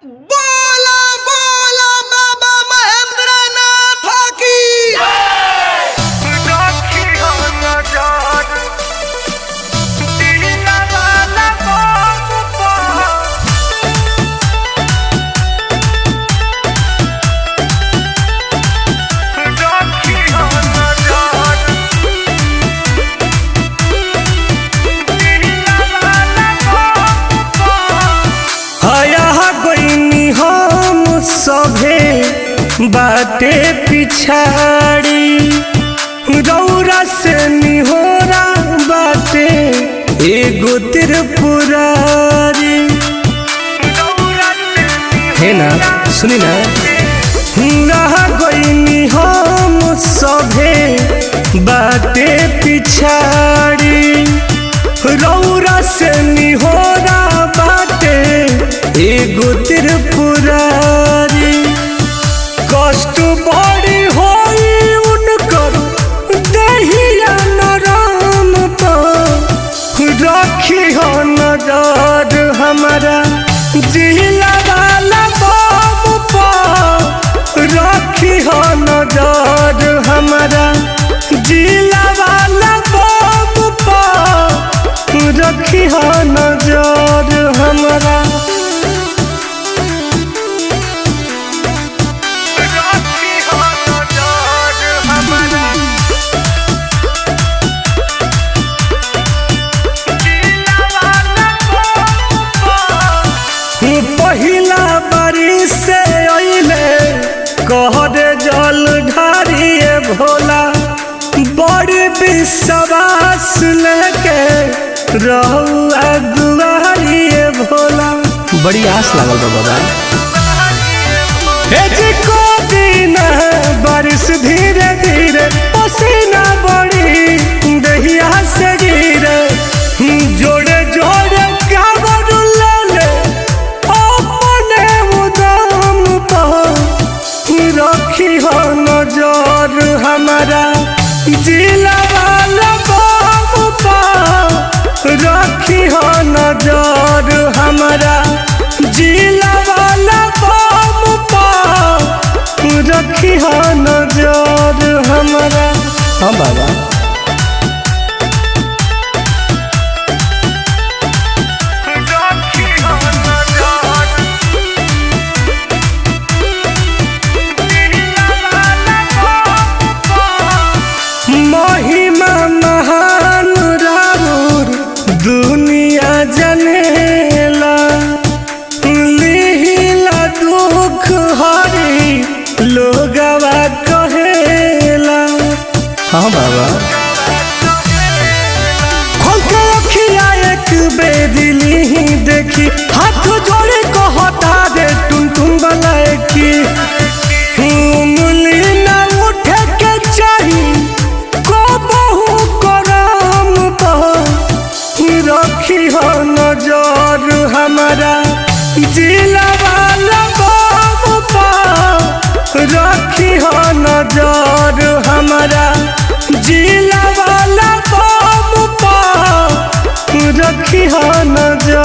बोला बोला बाबा महेंद्रनाथ की सभे बाटे पिछाड़ी रौरा से निहोरा बाटे एगो त्रिपुरारी है ना सुनी ना रह गईनी हम सभे बाटे पिछाड़ी रौरा से निहोरा बाटे एगो त्रिपुरारी कष्ट बड़ी होई उनकर दहिया नरम पर रखी हो नजर हमारा जिला वाला बम पर रखी हो नजर हमारा जिला वाला बम पर रखी हो नजर हमारा पहिला बारी से अइले कहरे जल ढारिए भोला बड़ी विश्वास लेके रहुआ दुआरिए भोला बड़ी आस लागल बा बाबा को दिन बारिश धीरे धीरे पसीना बड़ी दहिया से गिरे जोड़े जोड़े काबर ले अपने उदम पर रखी हो नजर हमारा जिला वाला बम पर रखी हो नजर हमारा जिला वाला बम पर रखी हो नजर हमारा। हाँ बाबा महिमा महान राउर दुनिया जनेला लिहिला दुख हरी लोगवा कहेला। हाँ बाबा एक बेदिली ही देखी हाथ जोड़े कहता दे टुन टुन बलाए की उंगली ना उठे के चाहिए को बहु करम पर रखी हो नजर हमारा जिला वाला बम पर रखी हो नजर हमारा जिला वाला बम पर रखी हो नजर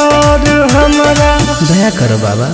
हमारा। दया करो बाबा।